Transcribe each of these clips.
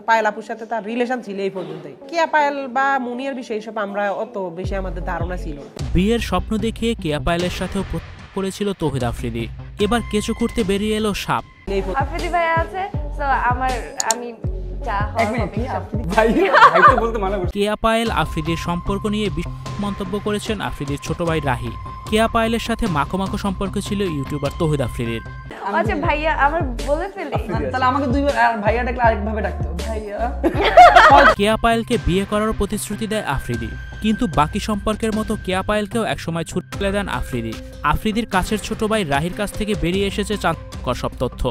পায়েল আপুর সাথে তার রিলেশন ছিল এই পর্যন্তই। কেয়া পায়েল বা মুনিয়ার বিষয়ে এসব আমরা অত বেশি আমাদের ধারণা ছিল না। বিয়ের স্বপ্ন দেখিয়ে কেয়া পায়েলের সাথেও করেছিল তৌহিদ আফ্রিদি। এবার কেঁচো করতে বেরিয়ে এলো সাপ। আফ্রিদি ভাই আছে, তো আমি কেয়া পায়েল আফ্রিদির সম্পর্ক নিয়ে মন্তব্য করেছেন আফ্রিদির ছোট ভাই রাহি। কেয়া পায়েলের সাথে মাখো মাখো সম্পর্ক ছিল ইউটিউবার তৌহিদ আফ্রিদির। আচ্ছা ভাইয়া আমার বলে ফেলি, তাহলে আমাকে দুইবার ভাইয়া ডাকলে আরেকভাবে ডাকতো ভাইয়া। কেয়া পায়েলকে বিয়ে করার প্রতিশ্রুতি দেয় আফ্রিদি, কিন্তু বাকি সম্পর্কের মতো কেয়া পায়েলকেও একসময় ছুটে ফেলে দেন আফ্রিদি। আফ্রিদির কাছের ছোট ভাই রাহির কাছ থেকে বেরিয়ে এসেছে চাঞ্চল্যকর সব তথ্য।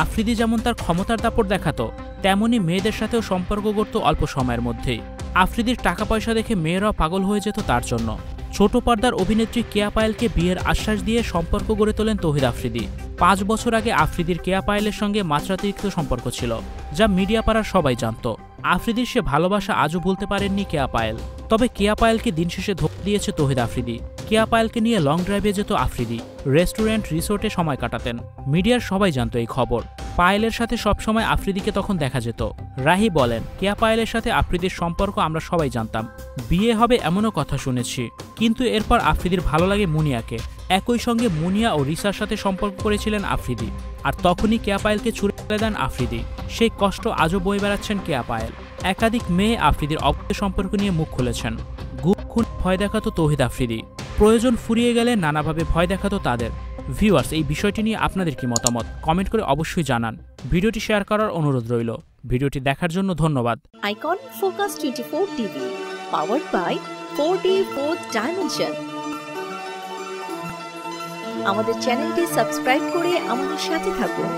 আফ্রিদি যেমন তার ক্ষমতার দাপট দেখাতো, তেমনি মেয়েদের সাথেও সম্পর্ক করত অল্প সময়ের মধ্যেই। আফ্রিদির টাকা পয়সা দেখে মেয়েরাও পাগল হয়ে যেত তার জন্য। ছোট পর্দার অভিনেত্রী কেয়া পায়েলকে বিয়ের আশ্বাস দিয়ে সম্পর্ক গড়ে তোলেন তৌহিদ আফ্রিদি। 5 বছর আগে আফ্রিদির কেয়া পায়েলের সঙ্গে মাত্রাতিরিক্ত সম্পর্ক ছিল, যা মিডিয়া পাড়ার সবাই জানত। আফ্রিদির সে ভালোবাসা আজও ভুলতে পারেননি কেয়া পায়েল। তবে কেয়া পায়েলকে দিন শেষে ধোঁকা দিয়েছে তৌহিদ আফ্রিদি। কেয়া পায়েলকে নিয়ে লং ড্রাইভে যেত আফ্রিদি, রেস্টুরেন্ট রিসোর্টে সময় কাটাতেন। মিডিয়ার সবাই জানত এই খবর। পায়েলের সাথে সবসময় আফ্রিদিকে তখন দেখা যেত। রাহি বলেন, কেয়া পায়েলের সাথে আফ্রিদির সম্পর্ক আমরা সবাই জানতাম, বিয়ে হবে এমনও কথা শুনেছি, কিন্তু এরপর আফ্রিদির ভালো লাগে মুনিয়াকে। একই সঙ্গে মুনিয়া ও রিসার সাথে সম্পর্ক করেছিলেন আফ্রিদি, আর তখনই কেয়া পায়েলকে ছুড়ে ফেলে দেন আফ্রিদি। সেই কষ্ট আজও বয়ে বেড়াচ্ছেন কেয়া পায়েল। একাধিক মেয়ে আফ্রিদির অবৈধ সম্পর্ক নিয়ে মুখ খুলেছেন। গুম ভয় দেখাতো তৌহিদ আফ্রিদি, প্রয়োজন ফুরিয়ে গেলে নানাভাবে ভয় দেখাতো তাদের। ভিউয়ার্স, এই বিষয়টি নিয়ে আপনাদের কি মতামত কমেন্ট করে অবশ্যই জানান। ভিডিওটি শেয়ার করার অনুরোধ রইল। ভিডিওটি দেখার জন্য ধন্যবাদ। Icon focus 24 TV, powered by 4D Fourth Dimension। আমাদের চ্যানেলটি সাবস্ক্রাইব করে আমাদের সাথে থাকুন।